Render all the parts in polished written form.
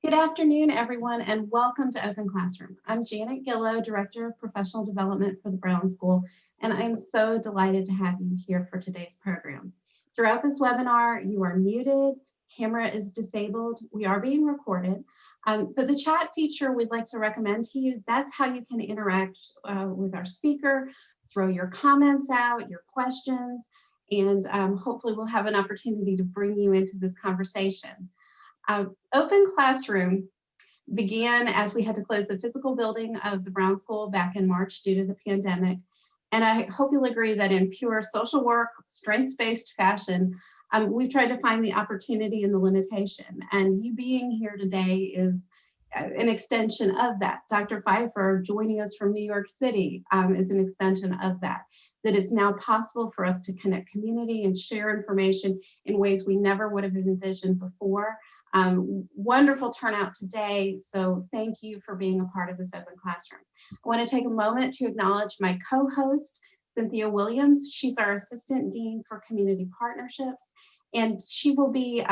Good afternoon, everyone, and welcome to Open Classroom. I'm Janet Gillow, Director of Professional Development for the Brown School, and I'm so delighted to have you here for today's program. Throughout this webinar, you are muted, camera is disabled, we are being recorded, but the chat feature we'd like to recommend to you, that's how you can interact with our speaker, throw your comments out, your questions, and hopefully we'll have an opportunity to bring you into this conversation. Open Classroom began as we had to close the physical building of the Brown School back in March due to the pandemic. And I hope you'll agree that in pure social work, strengths-based fashion, we've tried to find the opportunity and the limitation. And you being here today is an extension of that. Dr. Pfeifer joining us from New York City is an extension of that. That it's now possible for us to connect community and share information in ways we never would have envisioned before. Wonderful turnout today, so thank you for being a part of this Open Classroom. I want to take a moment to acknowledge my co-host, Cynthia Williams. She's our Assistant Dean for Community Partnerships, and she will be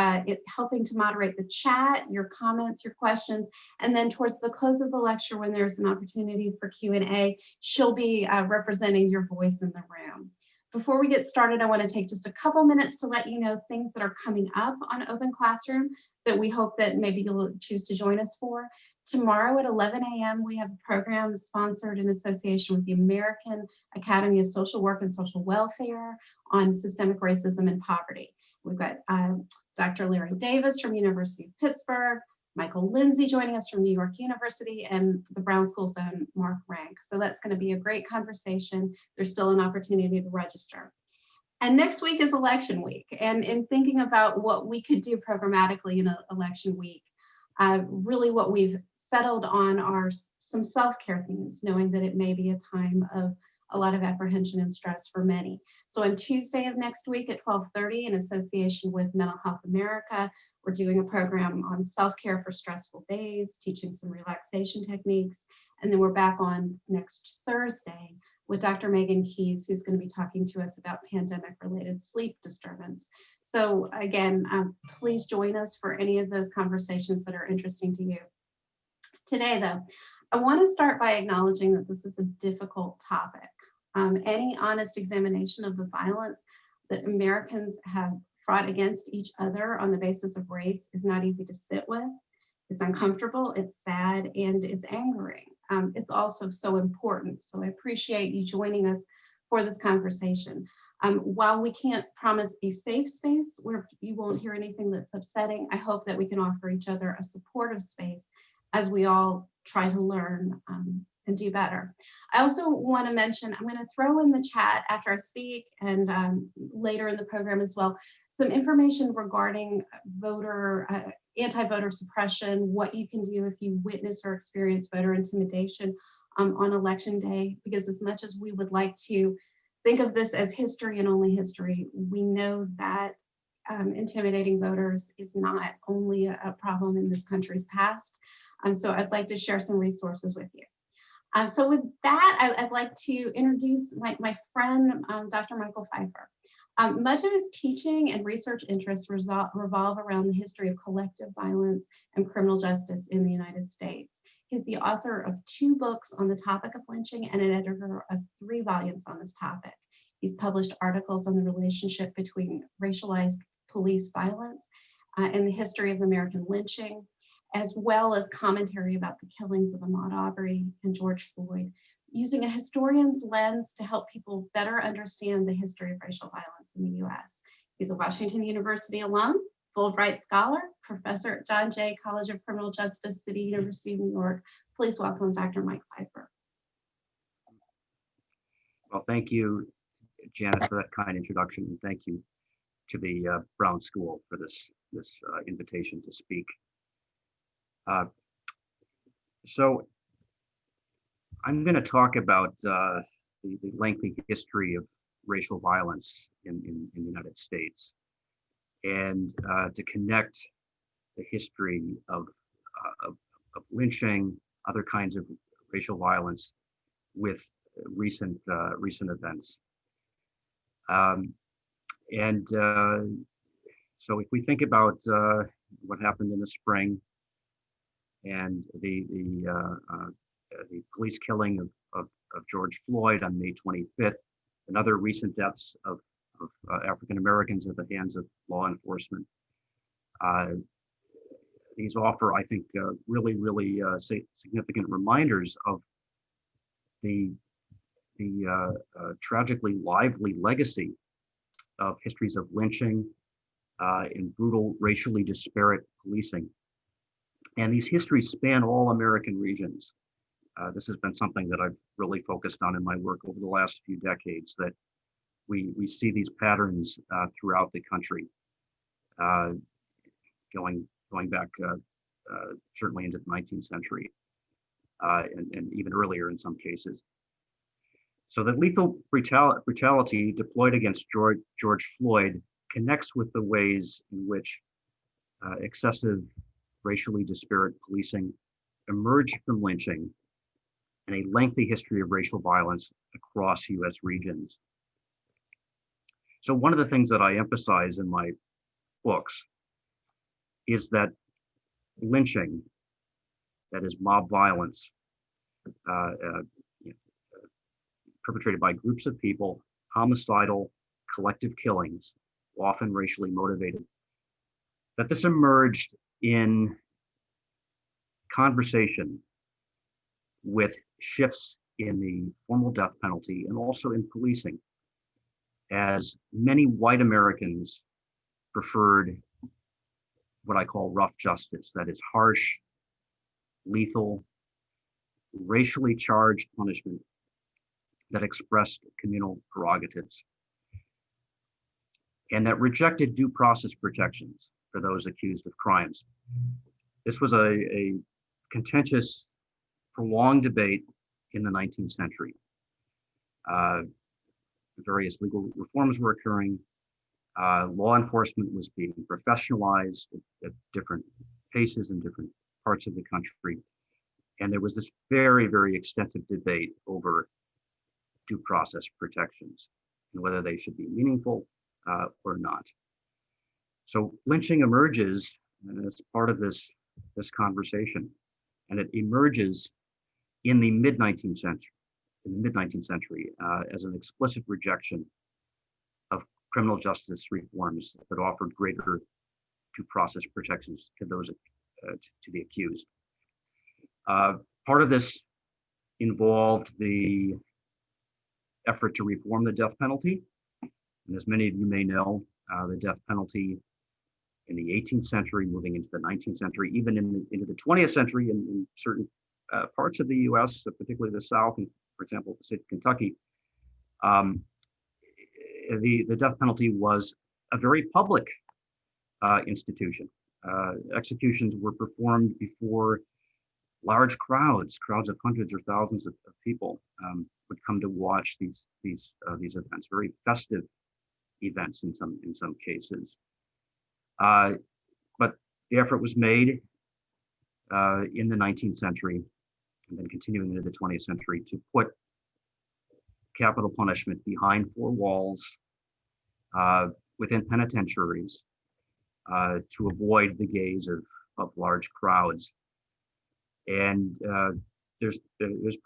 helping to moderate the chat, your comments, your questions, and then towards the close of the lecture, when there's an opportunity for Q&A, she'll be representing your voice in the room. Before we get started, I want to take just a couple minutes to let you know things that are coming up on Open Classroom that we hope that maybe you'll choose to join us for. Tomorrow at 11 a.m., we have a program sponsored in association with the American Academy of Social Work and Social Welfare on systemic racism and poverty. We've got Dr. Larry Davis from University of Pittsburgh, Michael Lindsay joining us from New York University, and the Brown School's own Mark Rank. So that's going to be a great conversation. There's still an opportunity to register. And next week is election week. And in thinking about what we could do programmatically in an election week, really what we've settled on are some self-care themes, knowing that it may be a time of a lot of apprehension and stress for many. So on Tuesday of next week at 12:30, in association with Mental Health America, we're doing a program on self-care for stressful days, teaching some relaxation techniques. And then we're back on next Thursday with Dr. Megan Keyes, who's going to be talking to us about pandemic-related sleep disturbance. So again, please join us for any of those conversations that are interesting to you. Today, though, I want to start by acknowledging that this is a difficult topic. Any honest examination of the violence that Americans have fought against each other on the basis of race is not easy to sit with. It's uncomfortable, it's sad, and it's angering. It's also so important. So I appreciate you joining us for this conversation. While we can't promise a safe space where you won't hear anything that's upsetting, I hope that we can offer each other a supportive space as we all try to learn and do better. I also want to mention, I'm going to throw in the chat after I speak and later in the program as well, some information regarding anti-voter suppression, what you can do if you witness or experience voter intimidation on election day, because as much as we would like to think of this as history and only history, we know that intimidating voters is not only a problem in this country's past. So I'd like to share some resources with you. So with that, I'd like to introduce my friend, Dr. Michael Pfeifer. Much of his teaching and research interests revolve around the history of collective violence and criminal justice in the United States. He's the author of 2 books on the topic of lynching and an editor of 3 volumes on this topic. He's published articles on the relationship between racialized police violence and the history of American lynching, as well as commentary about the killings of Ahmaud Arbery and George Floyd, using a historian's lens to help people better understand the history of racial violence in the U.S. He's a Washington University alum, Fulbright Scholar, professor at John Jay College of Criminal Justice, City University of New York. Please welcome Dr. Mike Pfeifer. Well, thank you, Janice, for that kind introduction, and thank you to the Brown School for this invitation to speak. So I'm going to talk about the lengthy history of racial violence in the United States, and to connect the history of lynching, other kinds of racial violence, with recent events. So if we think about what happened in the spring, and the police killing of George Floyd on May 25th, and other recent deaths of African Americans at the hands of law enforcement. These offer, I think, really significant reminders of the tragically lively legacy of histories of lynching and brutal, racially disparate policing. And these histories span all American regions. This has been something that I've really focused on in my work over the last few decades, that we see these patterns throughout the country, going back certainly into the 19th century and even earlier in some cases. So that lethal brutality deployed against George Floyd connects with the ways in which excessive racially disparate policing emerged from lynching and a lengthy history of racial violence across U.S. regions. So one of the things that I emphasize in my books is that lynching, that is mob violence, perpetrated by groups of people, homicidal, collective killings, often racially motivated, that this emerged in conversation with shifts in the formal death penalty and also in policing, as many white Americans preferred what I call rough justice, that is harsh, lethal, racially charged punishment that expressed communal prerogatives and that rejected due process protections for those accused of crimes. This was a contentious, prolonged debate in the 19th century. Various legal reforms were occurring. Law enforcement was being professionalized at different paces in different parts of the country. And there was this very extensive debate over due process protections and whether they should be meaningful or not. So lynching emerges as part of this conversation, and it emerges in the mid-19th century, as an explicit rejection of criminal justice reforms that offered greater due process protections to those to the accused. Part of this involved the effort to reform the death penalty. And as many of you may know, the death penalty in the 18th century, moving into the 19th century, even into the 20th century in certain parts of the US, particularly the South, and for example, the state of Kentucky, the death penalty was a very public institution. Executions were performed before large crowds of hundreds or thousands of people would come to watch these events, very festive events in some cases. But the effort was made in the 19th century and then continuing into the 20th century to put capital punishment behind four walls within penitentiaries to avoid the gaze of large crowds. And there's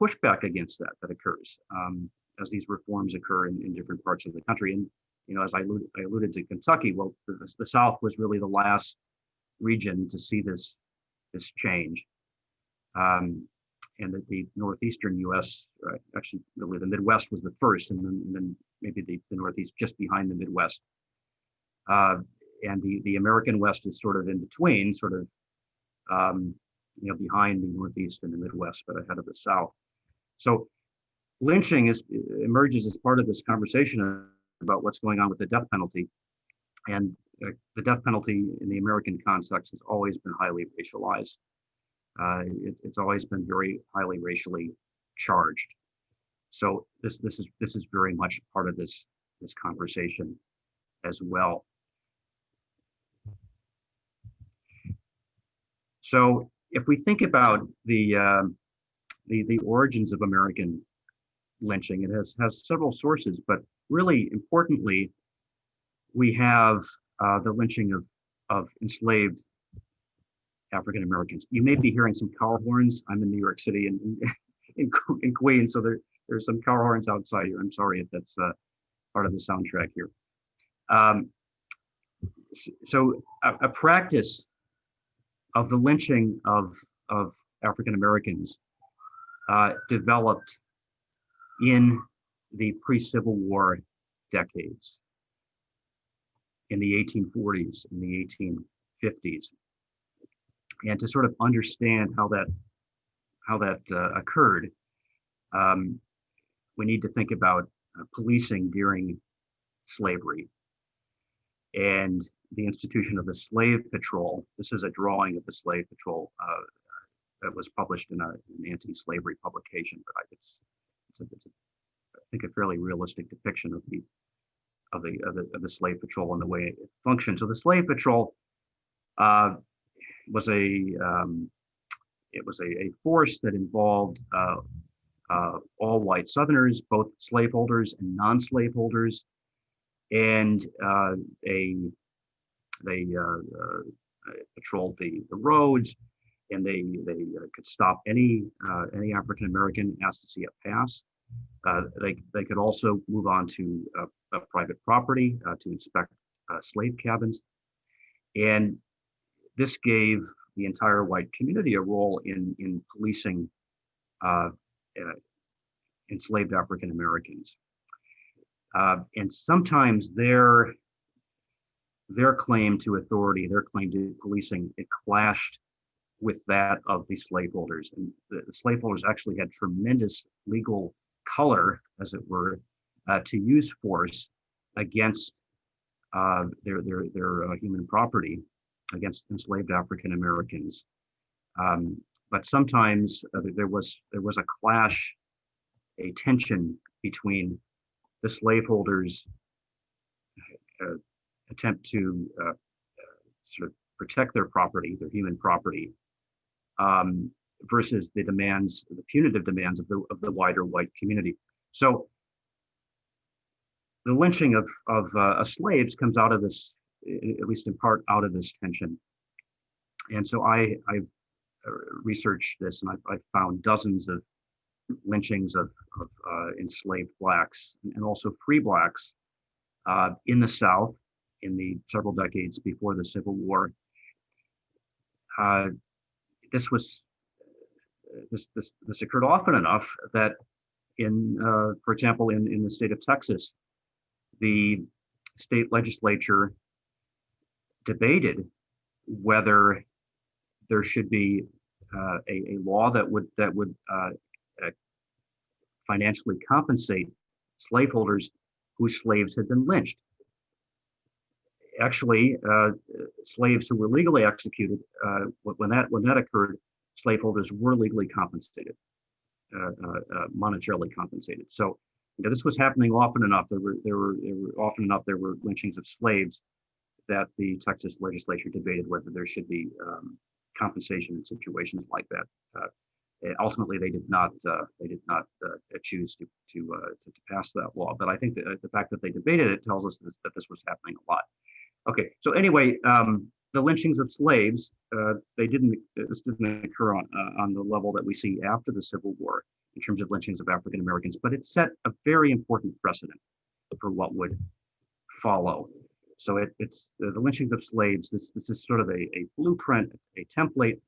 pushback against that occurs as these reforms occur in different parts of the country. And as I alluded to Kentucky, well, the South was really the last region to see this change. And the northeastern U.S., actually, really the Midwest was the first, and then maybe the Northeast just behind the Midwest. And the American West is sort of in between, sort of behind the Northeast and the Midwest, but ahead of the South. So lynching emerges as part of this conversation about what's going on with the death penalty. And the death penalty in the American context has always been highly racialized. It's always been very highly racially charged. So this is very much part of this conversation as well. So if we think about the origins of American lynching, it has several sources, but really importantly, we have the lynching of enslaved African Americans. You may be hearing some car horns. I'm in New York City and in Queens, so there's some car horns outside here. I'm sorry if that's part of the soundtrack here. So a practice of the lynching of African Americans developed in the pre-Civil War decades, in the 1840s, in the 1850s. And to sort of understand how that occurred, we need to think about policing during slavery and the institution of the slave patrol. This is a drawing of the slave patrol that was published in an anti-slavery publication, but it's I think a fairly realistic depiction of the slave patrol and the way it functioned. So the slave patrol was a force that involved all white Southerners, both slaveholders and non-slaveholders, and they patrolled the roads, and they could stop any African American asked to see a pass. They could also move on to private property to inspect slave cabins, and this gave the entire white community a role in policing enslaved African Americans. And sometimes their claim to authority, their claim to policing, it clashed with that of the slaveholders. And the slaveholders actually had tremendous legal color, as it were, to use force against their human property, against enslaved African Americans. But sometimes there was a clash, a tension between the slaveholders' attempt to sort of protect their property, their human property, versus the demands, the punitive demands of the wider white community. So the lynching of slaves comes out of this, at least in part, out of this tension. And so I've researched this, and I've found dozens of lynchings of enslaved blacks and also free blacks in the South in the several decades before the Civil War. This occurred often enough that for example, in the state of Texas, the state legislature debated whether there should be a law that would financially compensate slaveholders whose slaves had been lynched. Actually, slaves who were legally executed, when that occurred, slaveholders were legally compensated, monetarily compensated. So, this was happening often enough. There were lynchings of slaves that the Texas legislature debated whether there should be compensation in situations like that. Ultimately, they did not choose to pass that law. But I think that the fact that they debated it tells us that this was happening a lot. Okay, so anyway, the lynchings of slaves, this didn't occur on the level that we see after the Civil War in terms of lynchings of African Americans, but it set a very important precedent for what would follow. So it's the lynchings of slaves. This is sort of a blueprint, a template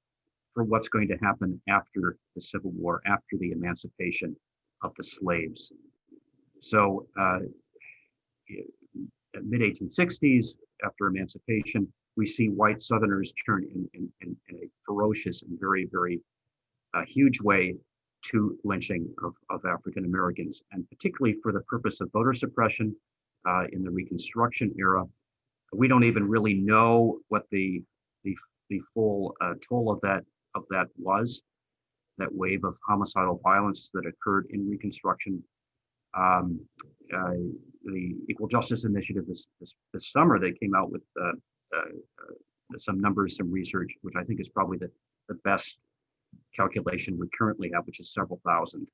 for what's going to happen after the Civil War, after the emancipation of the slaves. So mid-1860s, after emancipation, we see white Southerners turn in a ferocious and very, very huge way to lynching of African Americans, and particularly for the purpose of voter suppression in the Reconstruction era. We don't even really know what the full toll of that was, that wave of homicidal violence that occurred in Reconstruction. The Equal Justice Initiative this summer, they came out with some numbers, some research, which I think is probably the best calculation we currently have, which is several thousand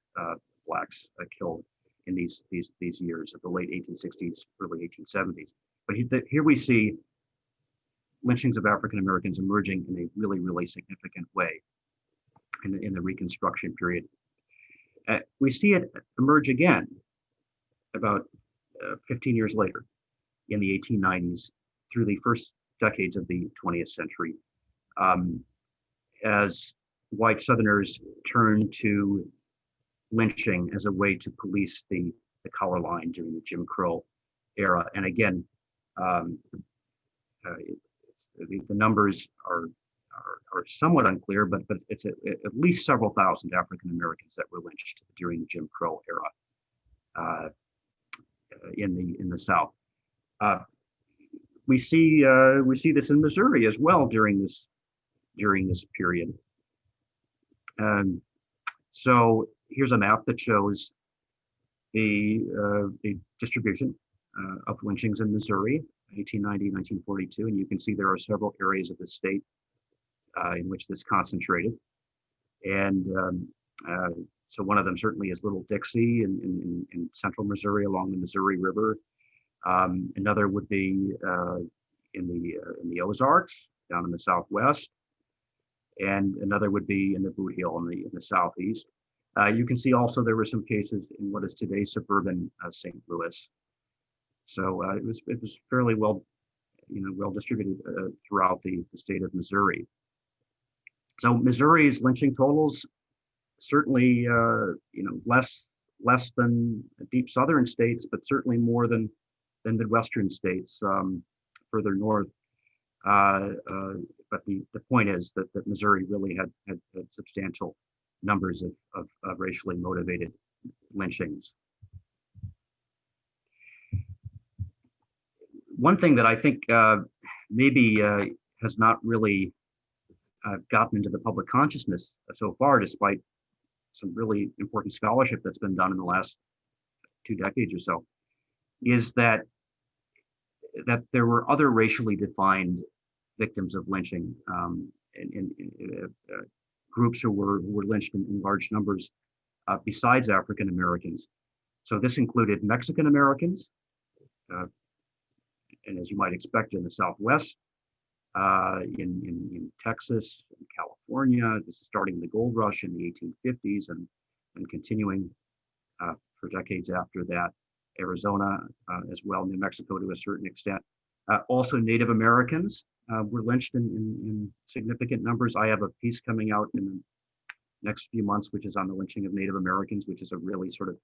blacks killed in these years of the late 1860s, early 1870s. But here we see lynchings of African Americans emerging in a really, really significant way in the Reconstruction period. We see it emerge again about 15 years later in the 1890s through the first decades of the 20th century, as white Southerners turned to lynching as a way to police the color line during the Jim Crow era. And again, the numbers are somewhat unclear, but it's at least several thousand African Americans that were lynched during the Jim Crow era in the South. We see this in Missouri as well during this period. So here's a map that shows the distribution of lynchings in Missouri, 1890, 1942, and you can see there are several areas of the state in which this concentrated. And so one of them certainly is Little Dixie in central Missouri along the Missouri River. Another would be in the Ozarks down in the southwest, and another would be in the Boot Heel in the southeast. You can see also there were some cases in what is today suburban St. Louis. So it was fairly well distributed throughout the state of Missouri. So Missouri's lynching totals certainly less than deep southern states, but certainly more than Midwestern states further north. But the point is that Missouri really had substantial numbers of racially motivated lynchings. One thing that I think maybe has not really gotten into the public consciousness so far, despite some really important scholarship that's been done in the last 2 decades or so, is that there were other racially defined victims of lynching, in groups who were lynched in large numbers besides African Americans. So this included Mexican Americans, and as you might expect in the Southwest, in Texas, in California. This is starting the gold rush in the 1850s and continuing for decades after that. Arizona as well, New Mexico to a certain extent. Also Native Americans were lynched in significant numbers. I have a piece coming out in the next few months, which is on the lynching of Native Americans, which is a really sort of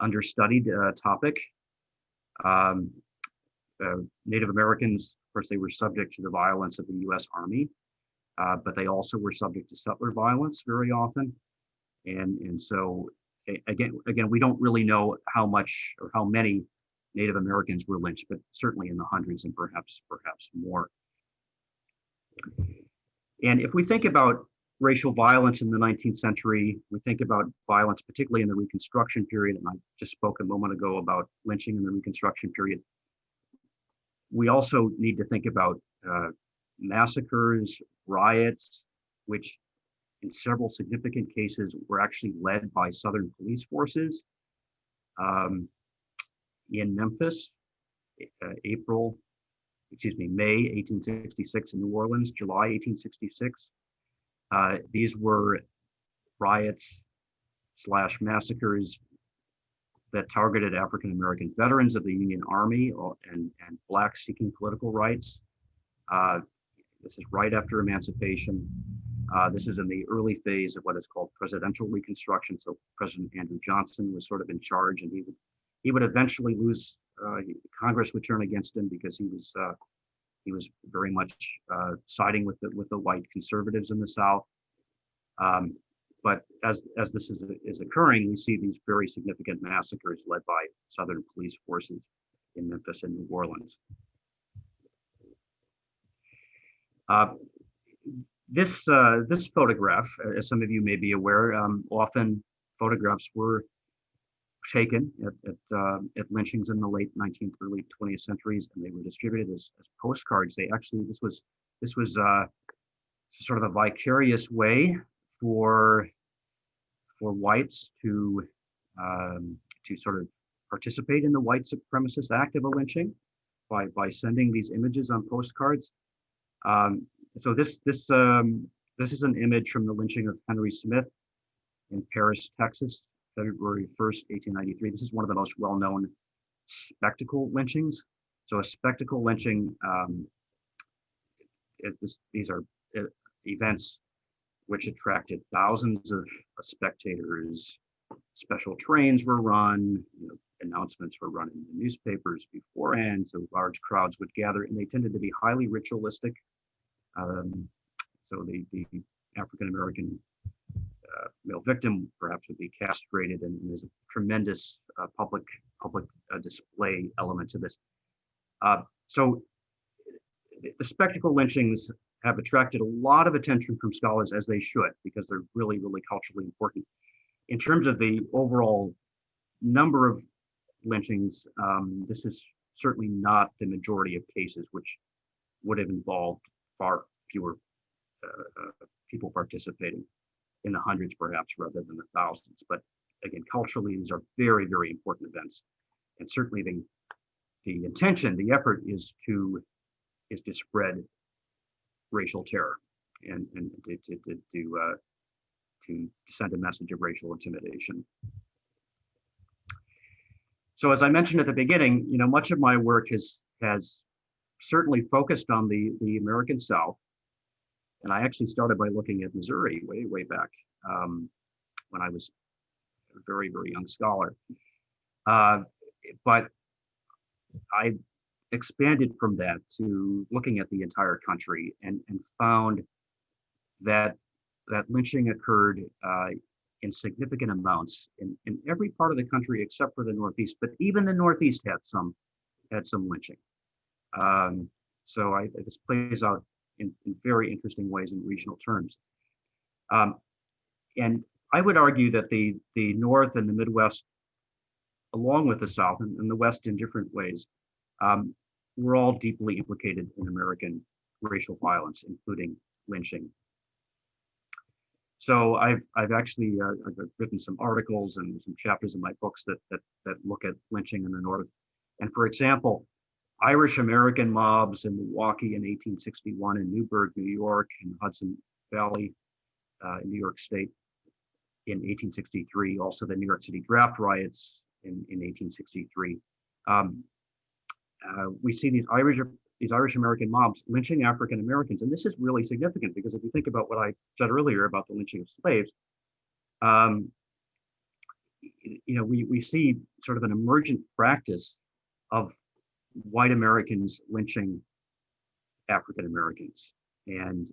understudied topic. Native Americans, of course, they were subject to the violence of the U.S. Army, but they also were subject to settler violence very often. And so again, we don't really know how much or how many Native Americans were lynched, but certainly in the hundreds and perhaps more. And if we think about racial violence in the 19th century, we think about violence, particularly in the Reconstruction period, and I just spoke a moment ago about lynching in the Reconstruction period. We also need to think about massacres, riots, which in several significant cases were actually led by Southern police forces. In Memphis, May 1866 in New Orleans, July 1866. These were riots / massacres that targeted African American veterans of the Union Army and blacks seeking political rights. This is right after emancipation. This is in the early phase of what is called presidential reconstruction. So President Andrew Johnson was sort of in charge, and he would eventually lose. Congress would turn against him because he was very much siding with the white conservatives in the South. But as this is occurring, we see these very significant massacres led by Southern police forces in Memphis and New Orleans. This photograph, as some of you may be aware, often photographs were taken at lynchings in the late 19th, early 20th centuries, and they were distributed as postcards. This was sort of a vicarious way for whites to sort of participate in the white supremacist act of a lynching by sending these images on postcards. So this is an image from the lynching of Henry Smith in Paris, Texas, February 1st, 1893. This is one of the most well-known spectacle lynchings. So a spectacle lynching, these are events which attracted thousands of spectators. Special trains were run, announcements were run in the newspapers beforehand, so large crowds would gather, and they tended to be highly ritualistic. So the African-American male victim perhaps would be castrated, and there's a tremendous public display element to this. So the spectacle lynchings have attracted a lot of attention from scholars, as they should, because they're really, really culturally important. In terms of the overall number of lynchings, this is certainly not the majority of cases, which would have involved far fewer people participating, in the hundreds perhaps rather than the thousands. But again, culturally, these are very, very important events. And certainly the intention, the effort is to spread racial terror and to send a message of racial intimidation. So as I mentioned at the beginning, much of my work has certainly focused on the American South. And I actually started by looking at Missouri way back when I was a very, very young scholar. But I expanded from that to looking at the entire country and found that lynching occurred in significant amounts in every part of the country except for the Northeast. But even the Northeast had some lynching. So this plays out in very interesting ways in regional terms. And I would argue that the North and the Midwest, along with the South and the West in different ways, were all deeply implicated in American racial violence, including lynching. So I've actually I've written some articles and some chapters in my books that look at lynching in the North. And for example, Irish American mobs in Milwaukee in 1861, in Newburgh, New York, in Hudson Valley, in New York State in 1863. Also the New York City draft riots in 1863. We see these Irish American mobs lynching African Americans, and this is really significant because if you think about what I said earlier about the lynching of slaves, we see sort of an emergent practice of white Americans lynching African Americans, and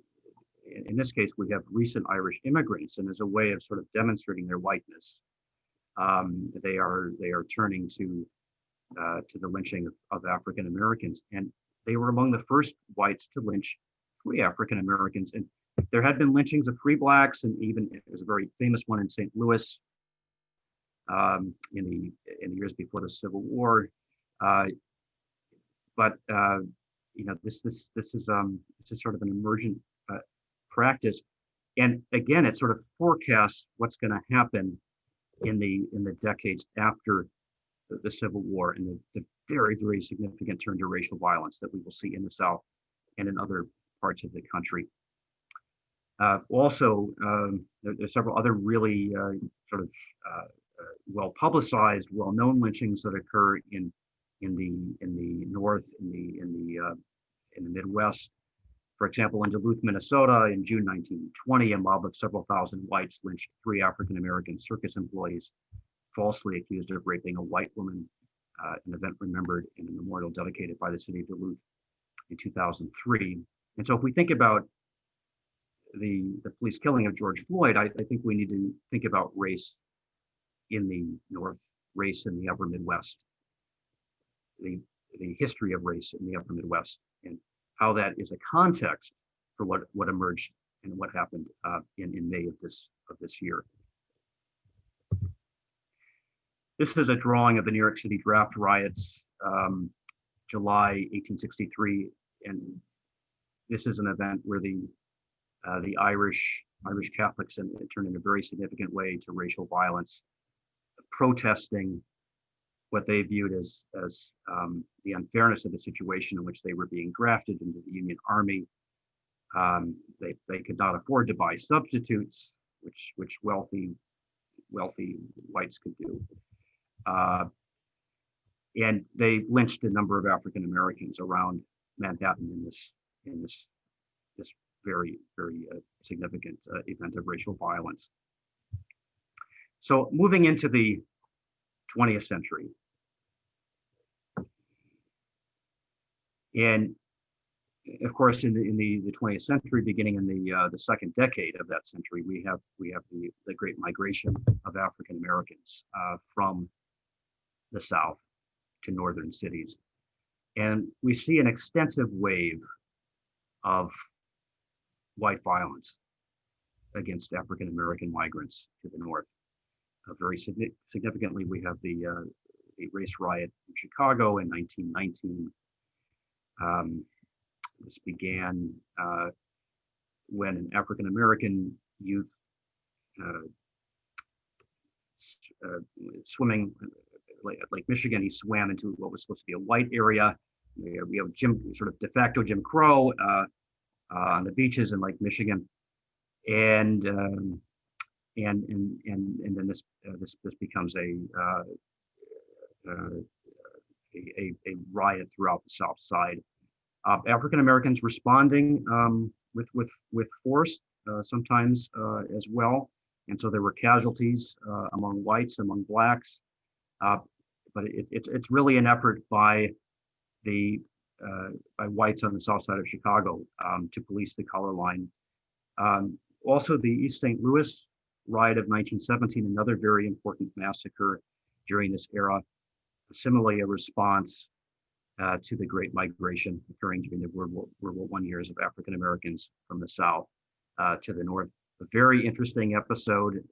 in this case, we have recent Irish immigrants, and as a way of sort of demonstrating their whiteness, they are turning to the lynching of African Americans, and they were among the first whites to lynch free African Americans. And there had been lynchings of free blacks, and even there's a very famous one in St. Louis in the years before the Civil War. But this is sort of an emergent practice, and again, it sort of forecasts what's going to happen in the decades after the Civil War and the very, very significant turn to racial violence that we will see in the South and in other parts of the country. Also, there's several other really sort of well-publicized, well-known lynchings that occur in the North, in the Midwest. For example, in Duluth, Minnesota, in June 1920, a mob of several thousand whites lynched 3 African American circus employees, falsely accused of raping a white woman, an event remembered in a memorial dedicated by the city of Duluth in 2003. And so if we think about the police killing of George Floyd, I think we need to think about race in the North, race in the upper Midwest, the history of race in the upper Midwest, and how that is a context for what emerged and what happened in May of this year. This is a drawing of the New York City draft riots, July 1863, and this is an event where the Irish Catholics turned in a very significant way to racial violence, protesting what they viewed as the unfairness of the situation in which they were being drafted into the Union Army, They could not afford to buy substitutes, which wealthy whites could do. And they lynched a number of African Americans around Manhattan in this very significant event of racial violence. So moving into the 20th century, and of course, in the 20th century, beginning in the second decade of that century, we have the great migration of African Americans from the South to northern cities, and we see an extensive wave of white violence against African American migrants to the north. Very significantly, we have the race riot in Chicago in 1919. This began when an African American youth swimming at Lake Michigan, he swam into what was supposed to be a white area. We have sort of de facto Jim Crow on the beaches in Lake Michigan, and then this becomes a riot throughout the South Side. African Americans responding with force sometimes as well, and so there were casualties among whites, among blacks, but it's really an effort by whites on the South Side of Chicago to police the color line. Also, the East St. Louis riot of 1917, another very important massacre during this era, similarly a response to the Great Migration occurring during the World War I years of African Americans from the South to the North. A very interesting episode.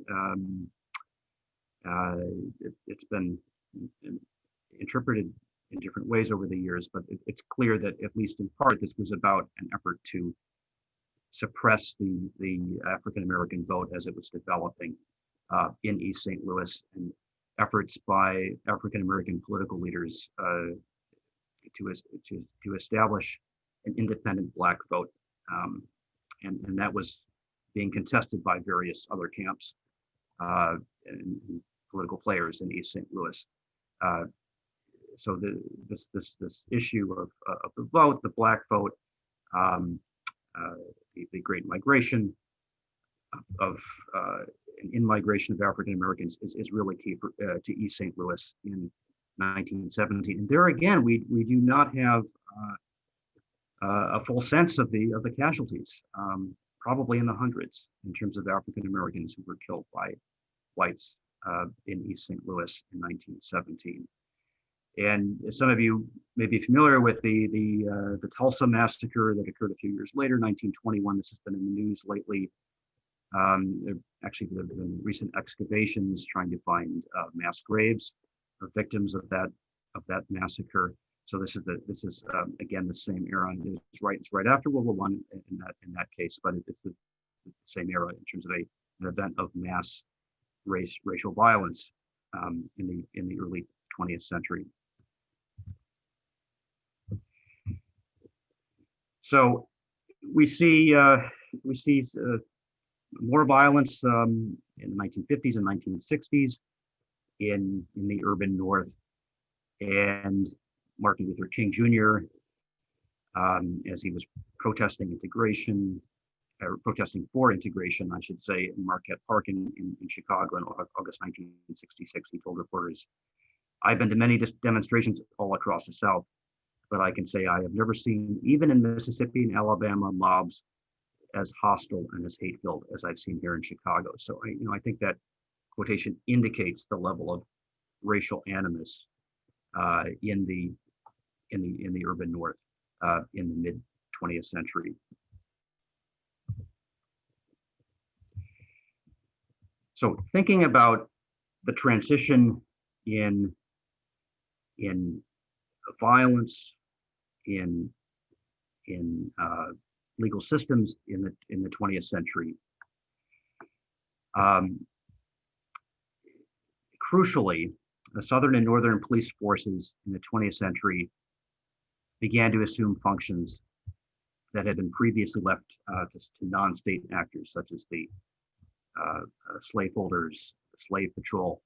It's been interpreted in different ways over the years, but it's clear that at least in part this was about an effort to suppress the African American vote as it was developing in East St. Louis, and efforts by African American political leaders to establish an independent black vote, and that was being contested by various other camps and political players in East St. Louis. So this issue of the vote, the black vote, the Great Migration of in-migration of African Americans is really key to East St. Louis in 1917. And there again, we do not have a full sense of the casualties, probably in the hundreds in terms of African Americans who were killed by whites in East St. Louis in 1917. And some of you may be familiar with the Tulsa massacre that occurred a few years later, 1921. This has been in the news lately. Actually, there have been recent excavations trying to find mass graves of victims of that massacre. So this is again the same era. It's right after World War I in that case, but it's the same era in terms of an event of mass racial violence in the early 20th century. So we see more violence in the 1950s and 1960s in the urban North, and Martin Luther King Jr., as he was protesting for integration, I should say, in Marquette Park in Chicago in August 1966, he told reporters, "I've been to many demonstrations all across the South, but I can say I have never seen, even in Mississippi and Alabama, mobs as hostile and as hate-filled as I've seen here in Chicago." So I think that quotation indicates the level of racial animus in the urban North in the mid 20th century. So thinking about the transition in violence, in legal systems in the 20th century, crucially, the Southern and Northern police forces in the 20th century began to assume functions that had been previously left to non-state actors, such as the slaveholders, the slave patrol,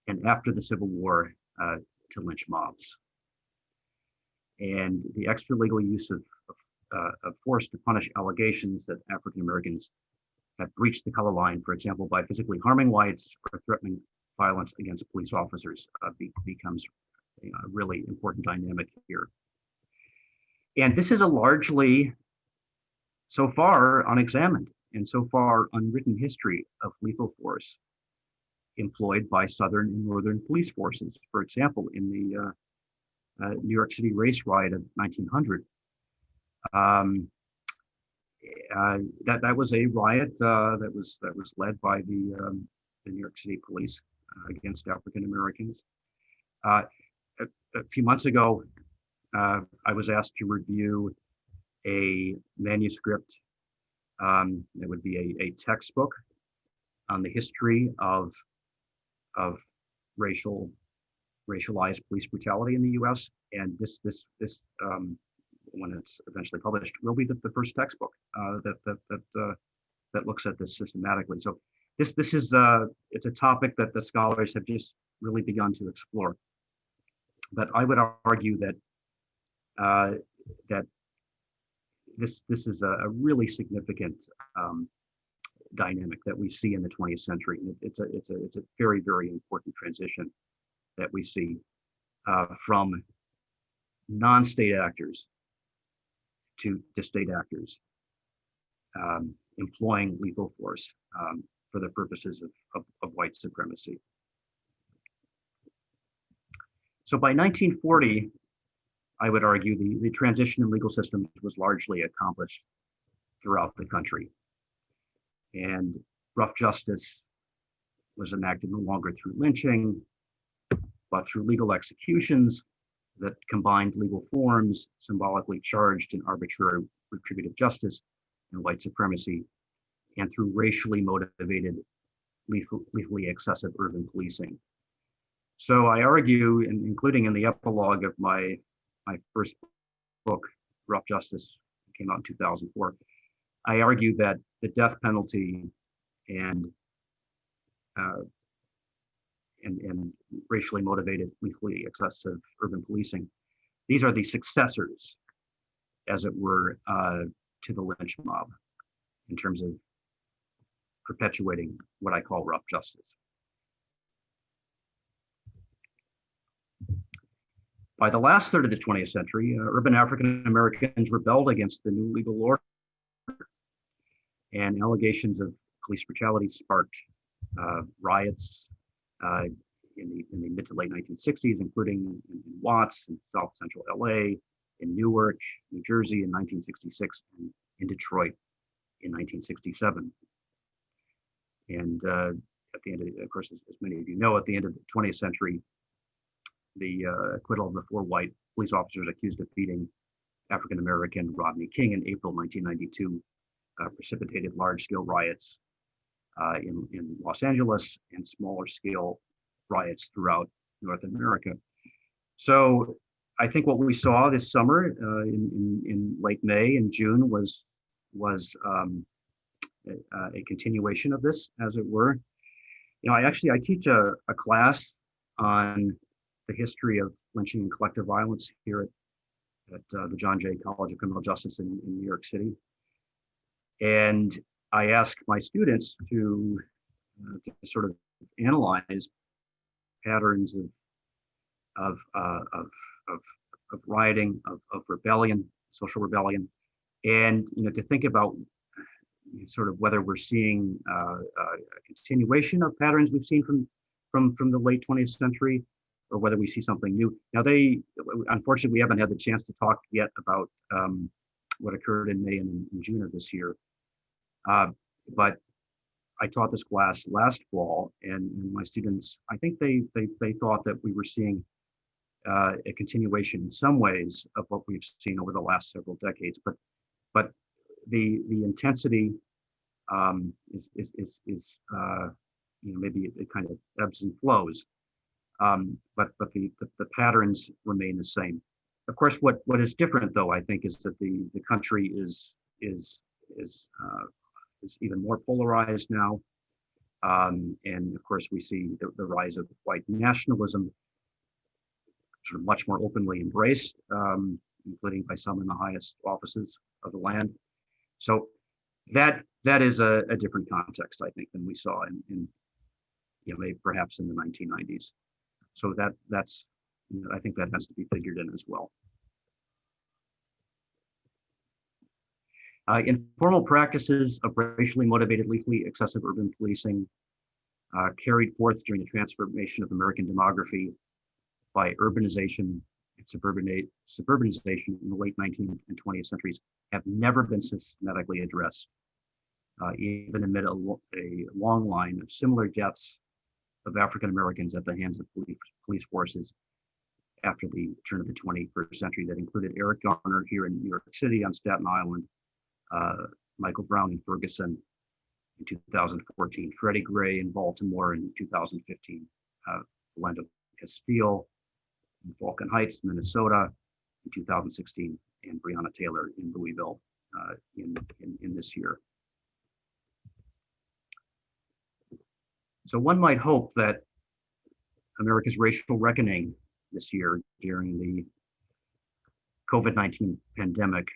and after the Civil War, to lynch mobs. And the extra-legal use of force to punish allegations that African Americans have breached the color line, for example, by physically harming whites or threatening violence against police officers, becomes a really important dynamic here. And this is a largely, so far, unexamined and so far unwritten history of lethal force employed by Southern and Northern police forces. For example, in the New York City race riot of 1900, that was a riot that was led by the New York City police against African Americans. A few months ago, I was asked to review a manuscript that would be a textbook on the history of racialized police brutality in the U.S. And this when it's eventually published, will be the first textbook that looks at this systematically. So this is it's a topic that the scholars have just really begun to explore. But I would argue that that this is a really significant dynamic that we see in the 20th century. It's a very, very important transition that we see from non-state actors to state actors employing lethal force for the purposes of white supremacy. So by 1940, I would argue the transition in legal systems was largely accomplished throughout the country. And rough justice was enacted no longer through lynching, but through legal executions that combined legal forms symbolically charged in arbitrary retributive justice and white supremacy, and through racially motivated, lethally excessive urban policing. So I argue, including in the epilogue of my first book, Rough Justice, came out in 2004, I argue that the death penalty and racially motivated, lethally excessive urban policing, these are the successors, as it were, to the lynch mob in terms of perpetuating what I call rough justice. By the last third of the 20th century, urban African Americans rebelled against the new legal order, and allegations of police brutality sparked riots in the mid to late 1960s, including in Watts in South Central LA, in Newark, New Jersey in 1966, and in Detroit in 1967. And at the end of course, as many of you know, at the end of the 20th century, the acquittal of the 4 white police officers accused of beating African-American Rodney King in April 1992 precipitated large-scale riots in Los Angeles and smaller-scale riots throughout North America. So I think what we saw this summer in late May and June was a continuation of this, as it were. You know, I teach a class on the history of lynching and collective violence here at the John Jay College of Criminal Justice in New York City. And I ask my students to sort of analyze patterns of rioting, of rebellion, social rebellion, and to think about sort of whether we're seeing a continuation of patterns we've seen from the late 20th century, or whether we see something new. Now, unfortunately, we haven't had the chance to talk yet about what occurred in May and in June of this year. But I taught this class last fall, and my students, I think they thought that we were seeing a continuation in some ways of what we've seen over the last several decades. But the intensity is maybe it kind of ebbs and flows. But the patterns remain the same. Of course, what is different, though, I think, is that the country is even more polarized now, and of course, we see the rise of white nationalism, sort of much more openly embraced, including by some in the highest offices of the land. So that is a different context, I think, than we saw in maybe perhaps in the 1990s. So that's I think that has to be figured in as well. Informal practices of racially motivated, lethally excessive urban policing carried forth during the transformation of American demography by urbanization and suburbanization in the late 19th and 20th centuries have never been systematically addressed, even amid a long line of similar deaths of African Americans at the hands of police forces after the turn of the 21st century. That included Eric Garner here in New York City on Staten Island, Michael Brown in Ferguson in 2014, Freddie Gray in Baltimore in 2015, Philando Castile in Falcon Heights, Minnesota in 2016, and Breonna Taylor in Louisville in this year. So one might hope that America's racial reckoning this year during the COVID-19 pandemic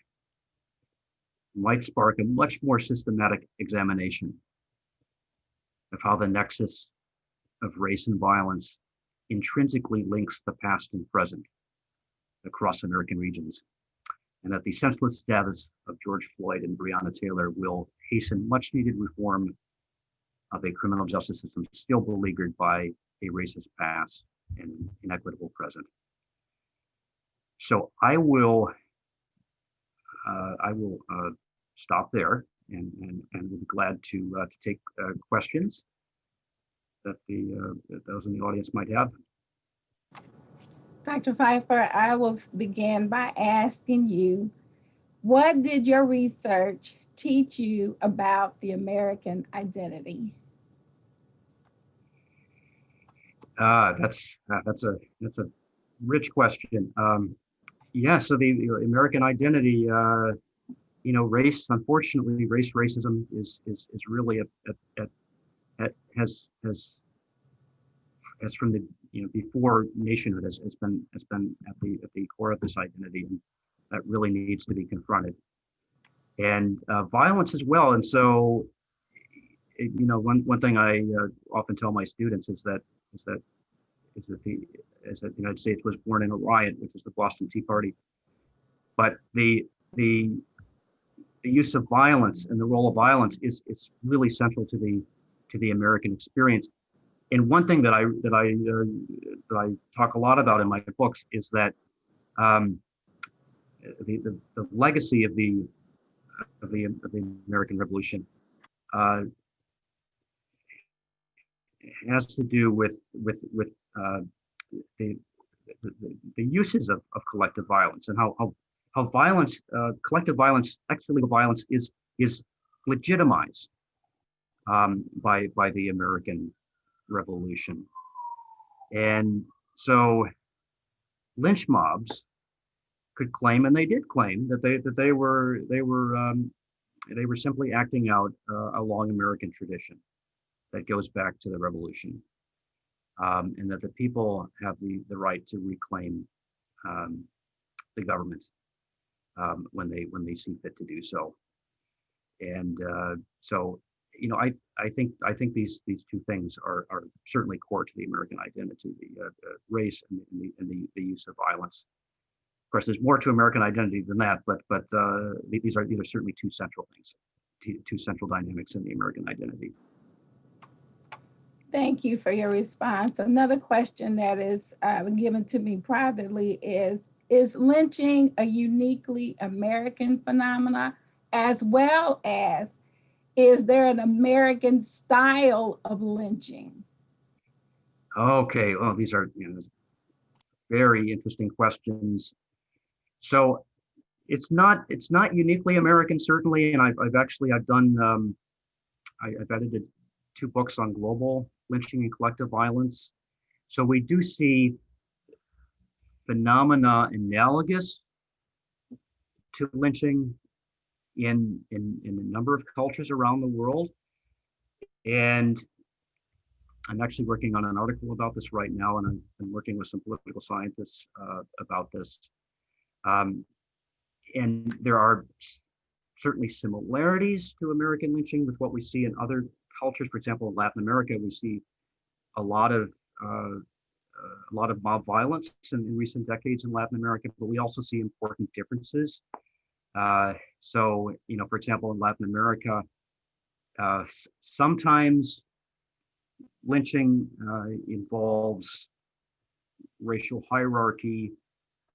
might spark a much more systematic examination of how the nexus of race and violence intrinsically links the past and present across American regions, and that the senseless deaths of George Floyd and Breonna Taylor will hasten much needed reform of a criminal justice system still beleaguered by a racist past and inequitable present. So I will stop there and will be glad to take questions that those in the audience might have. Dr. Pfeifer, I will begin by asking you, what did your research teach you about the American identity? That's a rich question. Yeah, so the American identity, race, unfortunately, racism is really has from the before nationhood has been at the core of this identity, and that really needs to be confronted. And violence as well. And so, one thing I often tell my students is that the United States was born in a riot, which was the Boston Tea Party. But the use of violence and the role of violence is really central to the American experience. And one thing that I talk a lot about in my books is that the legacy of the American Revolution has to do with the uses of collective violence, and how violence, collective violence, extralegal violence is legitimized by the American Revolution. And so lynch mobs could claim, and they did claim, that they were simply acting out a long American tradition that goes back to the Revolution, and that the people have the right to reclaim the government when they see fit to do so. And so, I think these two things are certainly core to the American identity: the race and the use of violence. Of course, there's more to American identity than that, but these are certainly two central things, two central dynamics in the American identity. Thank you for your response. Another question that is given to me privately is lynching a uniquely American phenomena, as well as is there an American style of lynching? Okay, well, these are very interesting questions. So it's not uniquely American, certainly, and I've edited 2 books on global lynching and collective violence. So we do see phenomena analogous to lynching in a number of cultures around the world. And I'm actually working on an article about this right now, and I'm working with some political scientists about this. And there are certainly similarities to American lynching with what we see in other cultures. For example, in Latin America, we see a lot of mob violence in recent decades in Latin America, but we also see important differences. So, for example, in Latin America, sometimes lynching involves racial hierarchy.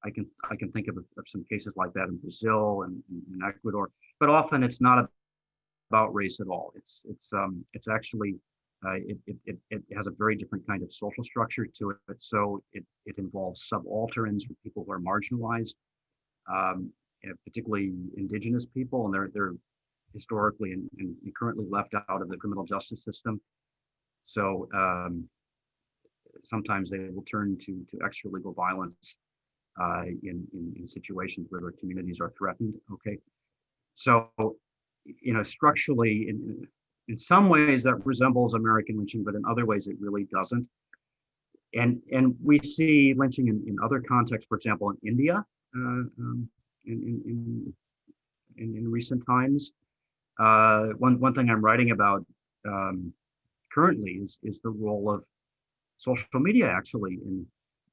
I can think of some cases like that in Brazil and in Ecuador, but often it's not about race at all. It's actually it has a very different kind of social structure to it. So it involves subalterns, or people who are marginalized, particularly indigenous people, and they're historically and currently left out of the criminal justice system. So sometimes they will turn to extralegal violence in situations where their communities are threatened. Okay, so structurally, in some ways that resembles American lynching, but in other ways it really doesn't. And we see lynching in other contexts. For example, in India, in recent times. One thing I'm writing about currently is the role of social media actually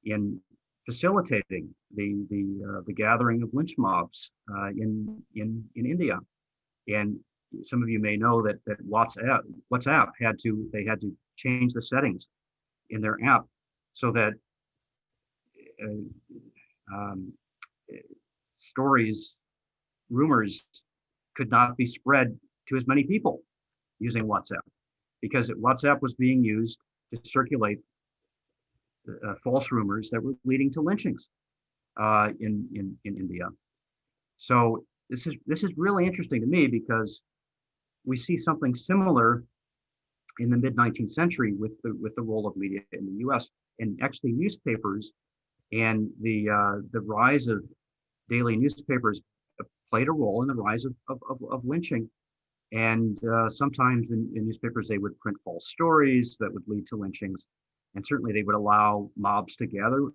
in facilitating the gathering of lynch mobs in India. And some of you may know that WhatsApp had to change the settings in their app so that stories, rumors could not be spread to as many people using WhatsApp, because WhatsApp was being used to circulate false rumors that were leading to lynchings in India. So this is really interesting to me, because we see something similar in the mid-19th century with the role of media in the U.S. and actually newspapers, and the rise of daily newspapers played a role in the rise of lynching. And sometimes in newspapers, they would print false stories that would lead to lynchings. And certainly they would allow mobs to gather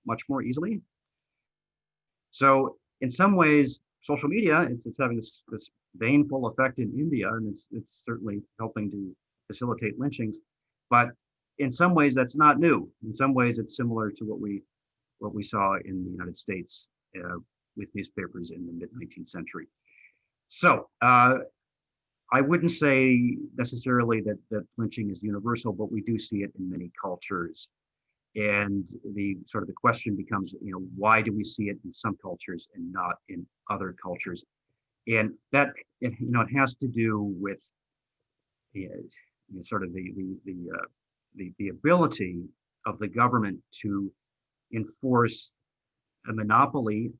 much more easily. So in some ways, social media, it's having this baneful effect in India, and it's certainly helping to facilitate lynchings. But in some ways, that's not new. In some ways, it's similar to what we saw in the United States with newspapers in the mid-19th century. So I wouldn't say necessarily that lynching is universal, but we do see it in many cultures. And the question becomes, why do we see it in some cultures and not in other cultures? And that, it has to do with the ability of the government to enforce a monopoly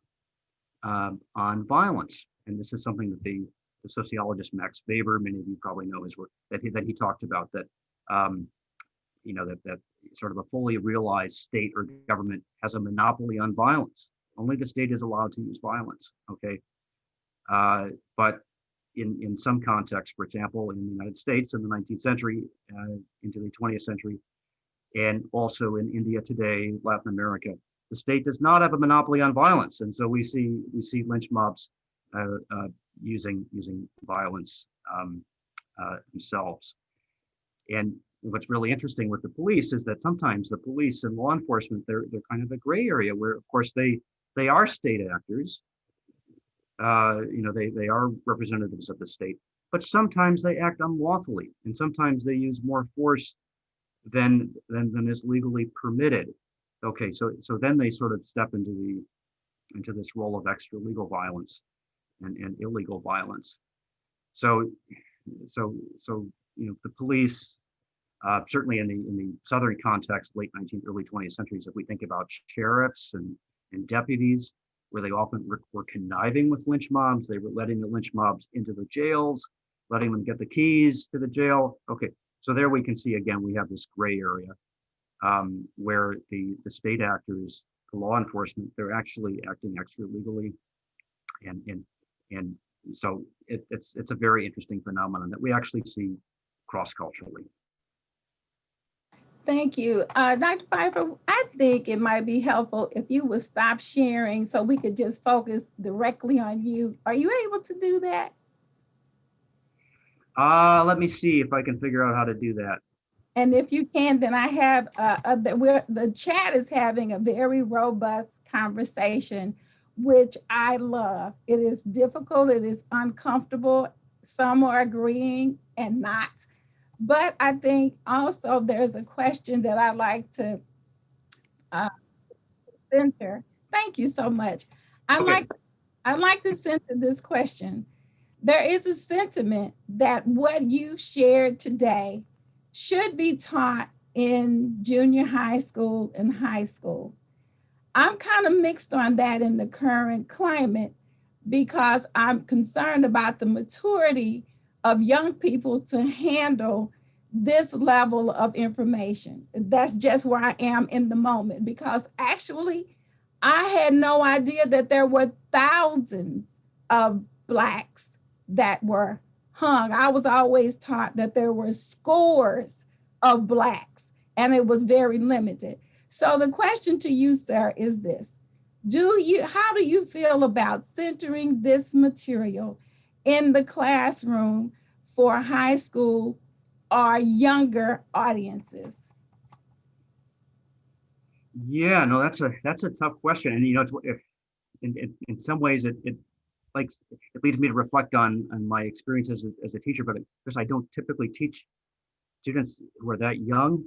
on violence. And this is something that the sociologist Max Weber, many of you probably know his work, that he talked about, that that sort of a fully realized state or government has a monopoly on violence. Only the state is allowed to use violence. Okay, but in some contexts, for example, in the United States in the 19th century into the 20th century, and also in India today, Latin America, the state does not have a monopoly on violence, and so we see lynch mobs using violence themselves. And what's really interesting with the police is that sometimes the police and law enforcement, they're kind of a gray area where, of course, they are state actors. They are representatives of the state, but sometimes they act unlawfully, and sometimes they use more force than is legally permitted. Okay, so then they sort of step into this role of extra-legal violence and illegal violence. So the police, certainly in the southern context, late 19th, early 20th centuries, if we think about sheriffs and deputies, where they often were conniving with lynch mobs, they were letting the lynch mobs into the jails, letting them get the keys to the jail. Okay, so there we can see again, we have this gray area where the state actors law enforcement, they're actually acting extra legally, and so it's a very interesting phenomenon that we actually see cross culturally. Thank you. Dr. Pfeiffer, I think it might be helpful if you would stop sharing so we could just focus directly on you. Are you able to do that? Let me see if I can figure out how to do that. And if you can, then I have the chat is having a very robust conversation, which I love. It is difficult, it is uncomfortable. Some are agreeing and not. But I think also there's a question that I like to center. Thank you so much. Okay. I like to center this question. There is a sentiment that what you shared today should be taught in junior high school and high school. I'm kind of mixed on that in the current climate because I'm concerned about the maturity of young people to handle this level of information. That's just where I am in the moment because actually I had no idea that there were thousands of Blacks that were hung. I was always taught that there were scores of Blacks and it was very limited. So the question to you, sir, is this. How do you feel about centering this material in the classroom for high school or younger audiences? Yeah, no, that's a tough question, and it's in some ways it like it leads me to reflect on my experience as a teacher, but because I don't typically teach students who are that young,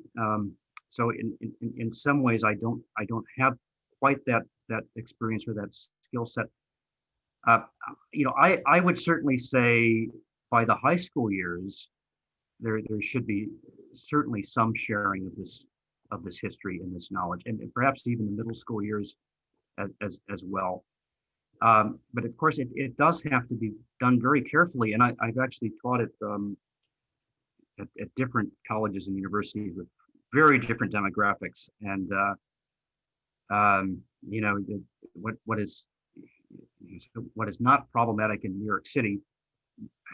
so in some ways I don't have quite that experience or that skill set. I would certainly say by the high school years there should be certainly some sharing of this history and this knowledge, and perhaps even the middle school years as well. But of course, it does have to be done very carefully, and I've actually taught it at different colleges and universities with very different demographics, and what is not problematic in New York City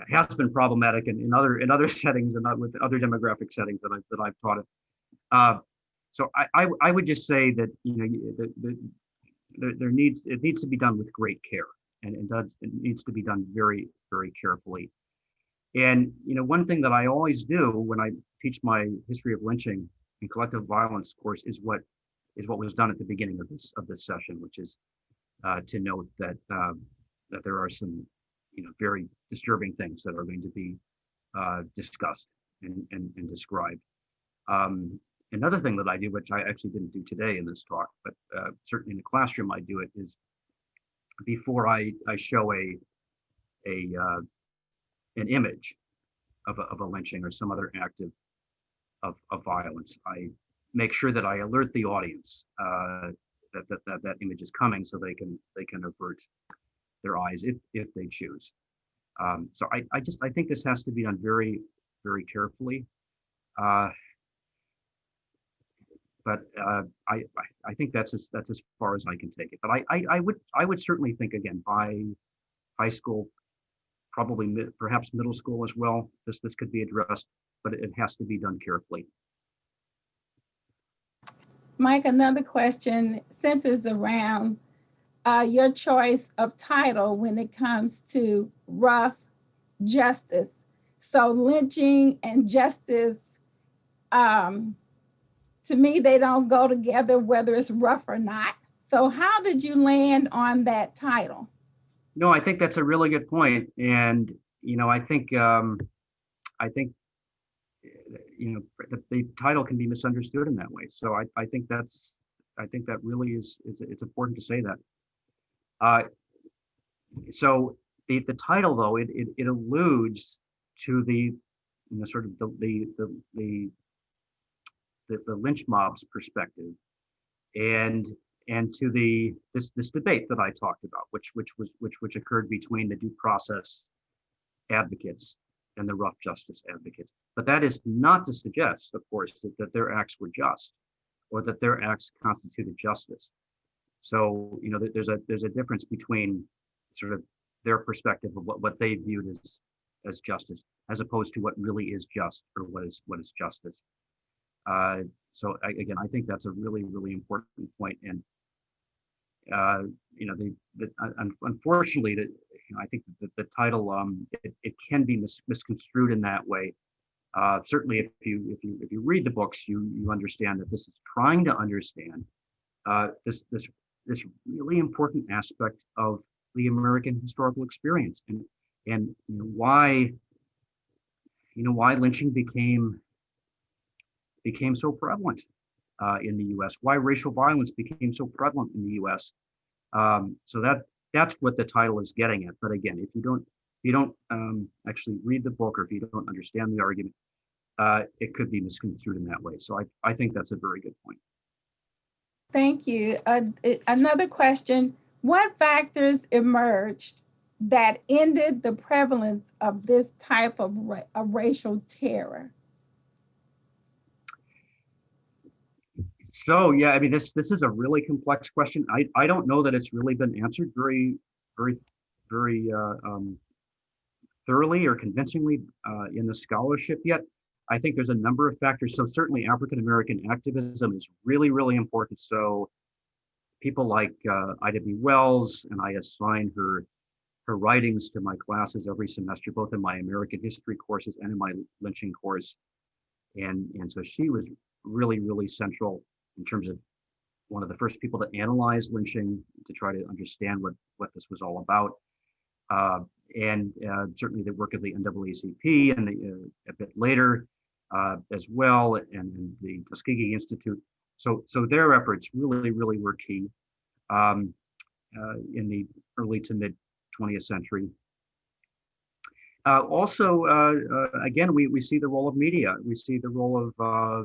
has been problematic in other settings and with other demographic settings that I've taught it. So I would just say that it needs to be done with great care, and it needs to be done very, very carefully. And one thing that I always do when I teach my history of lynching and collective violence course is what was done at the beginning of this session, which is to note that there are some very disturbing things that are going to be discussed and described. Another thing that I do, which I actually didn't do today in this talk, but certainly in the classroom I do it, is before I show an image of a lynching or some other act of violence, I make sure that I alert the audience that image is coming, so they can avert their eyes if they choose. So I think this has to be done very, very carefully. But I think that's as far as I can take it. But I would certainly think, again, by high school, probably perhaps middle school as well, this could be addressed, but it has to be done carefully. Mike, another question centers around your choice of title when it comes to rough justice. So lynching and justice, to me, they don't go together whether it's rough or not. So how did you land on that title? No, I think that's a really good point. And, I think the title can be misunderstood in that way. So I think that really it's important to say that. So the title, though, it alludes to the sort of the lynch mob's perspective, and to this debate that I talked about, which occurred between the due process advocates and the rough justice advocates. But that is not to suggest, of course, that their acts were just or that their acts constituted justice. So, there's a difference between sort of their perspective of what they viewed as justice, as opposed to what really is just, or what is justice. Again, I think that's a really, really important point. And unfortunately, I think that the title it can be misconstrued in that way. Certainly, if you read the books, you understand that this is trying to understand this really important aspect of the American historical experience, and why lynching became so prevalent in the U.S. Why racial violence became so prevalent in the U.S. So that's what the title is getting at. But again, if you don't actually read the book, or if you don't understand the argument, it could be misconstrued in that way. So I think that's a very good point. Thank you. Another question: what factors emerged that ended the prevalence of this type of racial terror? So yeah, I mean, this is a really complex question. I don't know that it's really been answered very thoroughly or convincingly in the scholarship yet. I think there's a number of factors. So certainly African American activism is really, really important. So people like Ida B. Wells, and I assign her writings to my classes every semester, both in my American history courses and in my lynching course. And so she was really, really central in terms of one of the first people to analyze lynching, to try to understand what this was all about. And certainly the work of the NAACP and a bit later as well, and the Tuskegee Institute. So their efforts really, really were key in the early to mid 20th century. Also, again, we see the role of media. We see the role of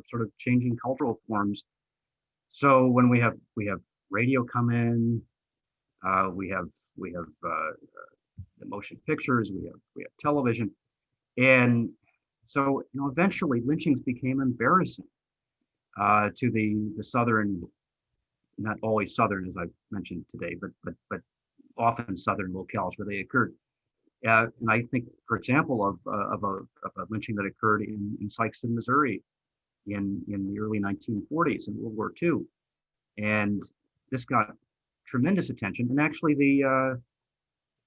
sort of changing cultural forms. So when we have radio come in, we have the motion pictures, we have television, and so eventually lynchings became embarrassing to the southern, not always southern as I've mentioned today, but often southern locales where they occurred. And I think, for example, of a lynching that occurred in Sikeston, Missouri, in the early 1940s in World War II, and this got tremendous attention. And actually, the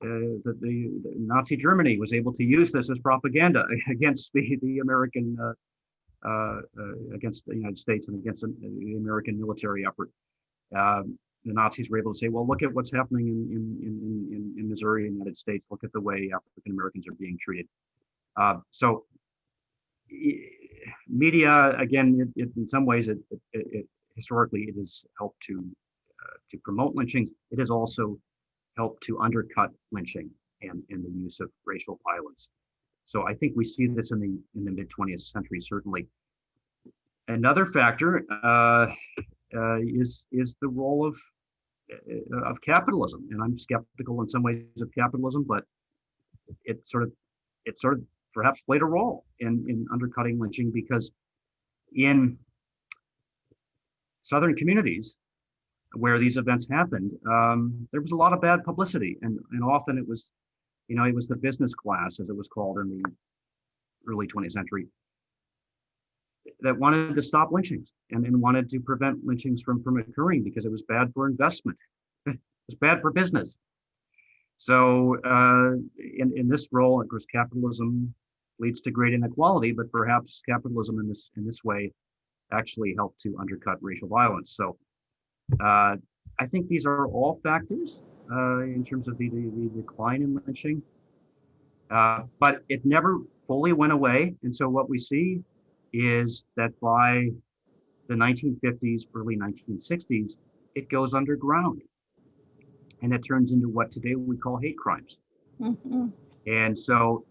Nazi Germany was able to use this as propaganda against the American, against the United States and against the American military effort. The Nazis were able to say, well, look at what's happening in Missouri and the United States. Look at the way African Americans are being treated. So media, again, in some ways, historically, it has helped to promote lynchings. It has also helped to undercut lynching and the use of racial violence. So I think we see this in the mid 20th century, certainly. Another factor is the role of capitalism, and I'm skeptical in some ways of capitalism, but it sort of perhaps played a role in undercutting lynching, because in Southern communities where these events happened, there was a lot of bad publicity, and often it was the business class, as it was called in the early 20th century, that wanted to stop lynchings and wanted to prevent lynchings from occurring because it was bad for investment. It was bad for business. So in this role, of course, capitalism leads to great inequality, but perhaps capitalism in this way actually helped to undercut racial violence. So I think these are all factors in terms of the decline in lynching, but it never fully went away. And so what we see is that by the 1950s, early 1960s, it goes underground, and it turns into what today we call hate crimes. Mm-hmm. And so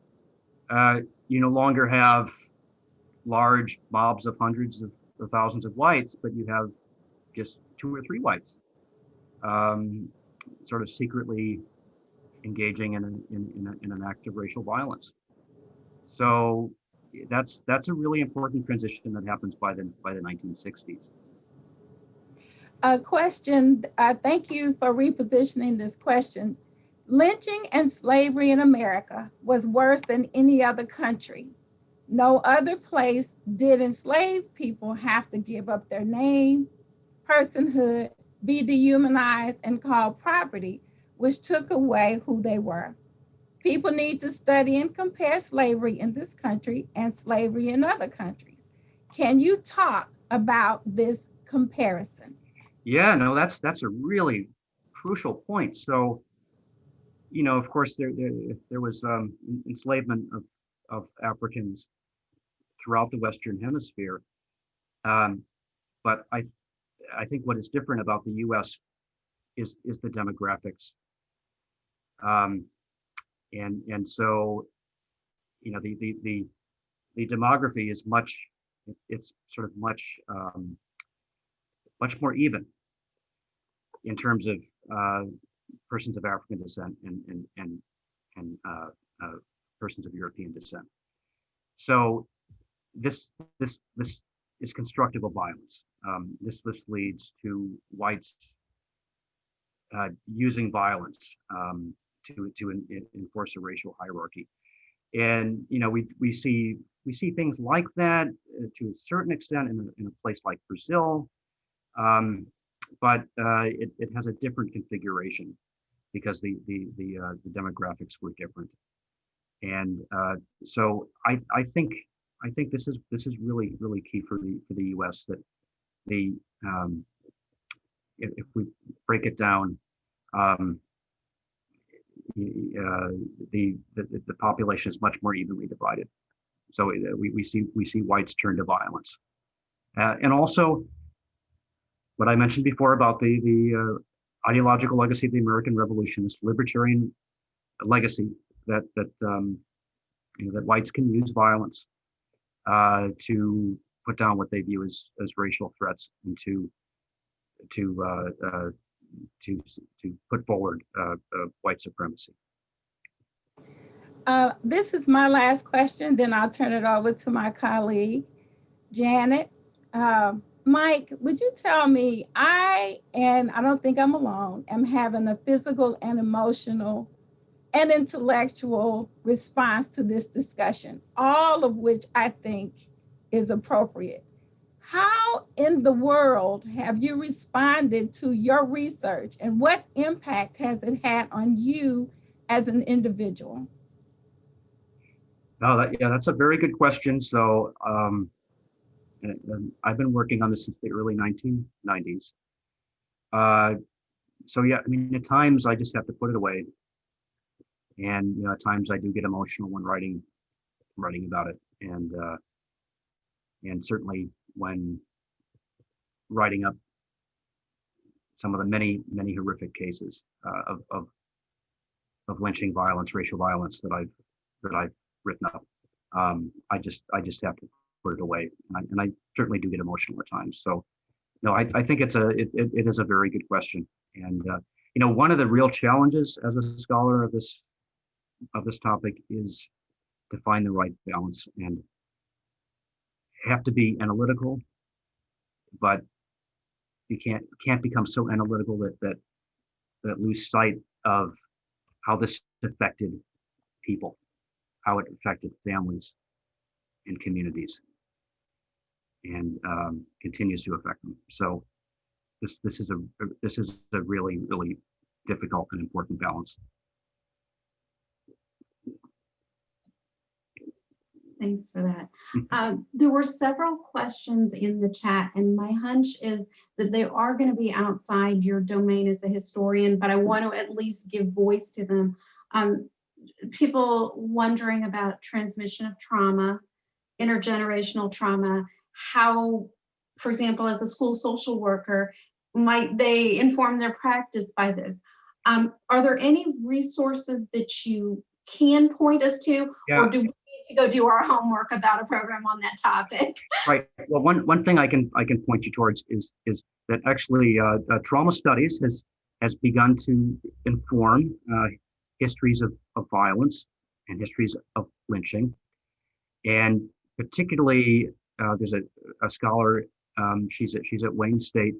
you no longer have large mobs of hundreds of thousands of whites, but you have just 2 or 3 whites sort of secretly engaging in an act of racial violence. So that's a really important transition that happens by the 1960s. A question, thank you for repositioning this question. Lynching and slavery in America was worse than any other country. No other place did enslaved people have to give up their name, personhood, be dehumanized, and called property, which took away who they were. People need to study and compare slavery in this country and slavery in other countries. Can you talk about this comparison? Yeah, no, that's a really crucial point. So, of course, there was enslavement of Africans throughout the Western Hemisphere. Um, but I think what is different about the U.S. is the demographics. Um, and so, the demography is it's sort of much more even in terms of persons of African descent and persons of European descent. So this is constructive of violence. This leads to whites using violence to enforce a racial hierarchy, and we see things like that to a certain extent in a place like Brazil, but it has a different configuration because the demographics were different, and so I think this is really key for the U.S. that the if we break it down, um, the population is much more evenly divided. So we see whites turn to violence, and also what I mentioned before about the ideological legacy of the American Revolution, this libertarian legacy that whites can use violence to put down what they view as racial threats and to put forward white supremacy. This is my last question, then I'll turn it over to my colleague, Janet. Mike, would you tell me, and I don't think I'm alone, am having a physical and emotional and intellectual response to this discussion, all of which I think is appropriate. How in the world have you responded to your research, and what impact has it had on you as an individual? No, that's a very good question. So and I've been working on this since the early 1990s. So yeah, I mean, at times I just have to put it away, and at times I do get emotional when writing about it, and certainly when writing up some of the many horrific cases of lynching violence, racial violence that I've written up. I just have to put it away, and I certainly do get emotional at times. So no, I think it is a very good question, and one of the real challenges as a scholar of this topic is to find the right balance and have to be analytical, but you can't become so analytical that lose sight of how this affected people, how it affected families and communities, and continues to affect them. So this is a really difficult and important balance. Thanks for that. There were several questions in the chat, and my hunch is that they are going to be outside your domain as a historian, but I want to at least give voice to them. People wondering about transmission of trauma, intergenerational trauma, how, for example, as a school social worker, might they inform their practice by this? Are there any resources that you can point us to, Yeah. Or do we to go do our homework about a program on that topic? Right. Well, one thing I can point you towards is that actually trauma studies has begun to inform histories of violence and histories of lynching, and particularly there's a scholar, she's at Wayne State,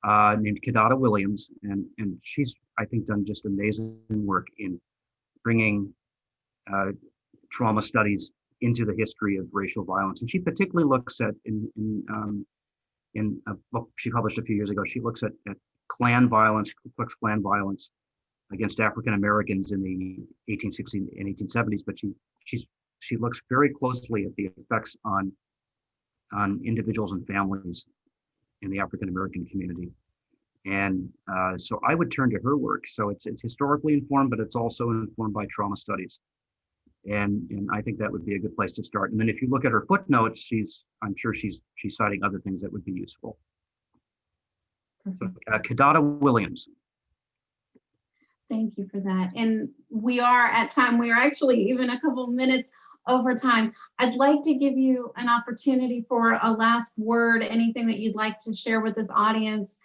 named Kidada Williams, and she's, I think, done just amazing work in bringing trauma studies into the history of racial violence. And she particularly looks at, in a book she published a few years ago, she looks at Klan violence, Ku Klux Klan violence against African Americans in the 1860s and 1870s, but she looks very closely at the effects on individuals and families in the African American community. And so I would turn to her work. So it's historically informed, but it's also informed by trauma studies. And I think that would be a good place to start. And then if you look at her footnotes, I'm sure she's citing other things that would be useful. So, Kidada Williams. Thank you for that. And we are at time. We are actually even a couple minutes over time. I'd like to give you an opportunity for a last word, anything that you'd like to share with this audience.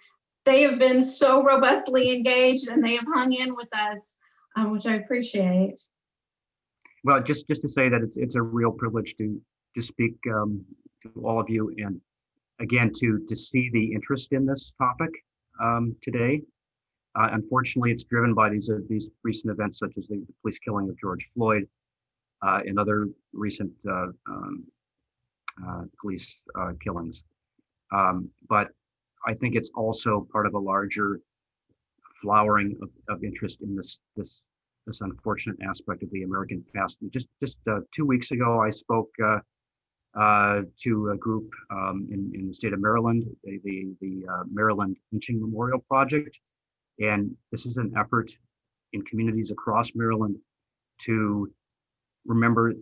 They have been so robustly engaged and they have hung in with us, which I appreciate. Well, just to say that it's a real privilege to speak to all of you, and again to see the interest in this topic today. Unfortunately, it's driven by these recent events, such as the police killing of George Floyd and other recent police killings. But I think it's also part of a larger flowering of interest in this unfortunate aspect of the American past. Just 2 weeks ago, I spoke to a group in the state of Maryland, the Maryland Lynching Memorial Project. And this is an effort in communities across Maryland to remember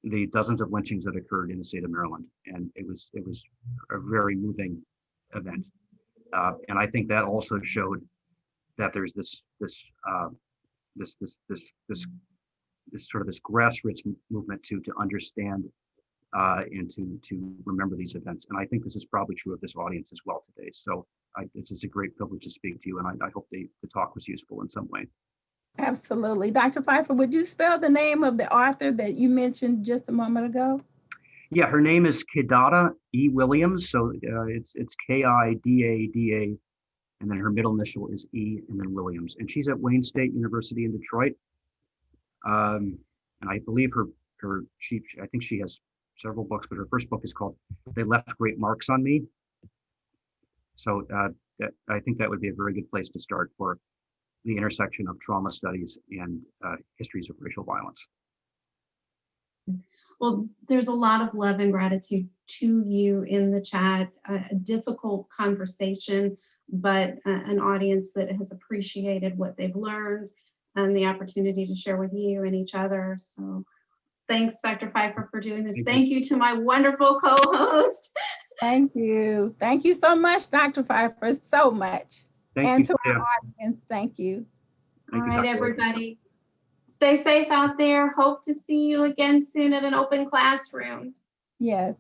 the dozens of lynchings that occurred in the state of Maryland. And it was a very moving event. And I think that also showed that there's this sort of this grassroots movement to understand and to remember these events. And I think this is probably true of this audience as well today. So it's just a great privilege to speak to you, and I hope the talk was useful in some way. Absolutely. Dr. Pfeifer, would you spell the name of the author that you mentioned just a moment ago? Yeah, her name is Kidada E. Williams. So it's Kidada, and then her middle initial is E, and then Williams. And she's at Wayne State University in Detroit. And I believe I think she has several books, but her first book is called "They Left Great Marks on Me." So I think that would be a very good place to start for the intersection of trauma studies and histories of racial violence. Well, there's a lot of love and gratitude to you in the chat, a difficult conversation, but an audience that has appreciated what they've learned and the opportunity to share with you and each other. So thanks, Dr. Pfeifer, for doing this. Thank you to my wonderful co-host. Thank you. Thank you so much, Dr. Pfeifer, so much. And to our audience, thank you. All right, everybody. Stay safe out there. Hope to see you again soon at an open classroom. Yes.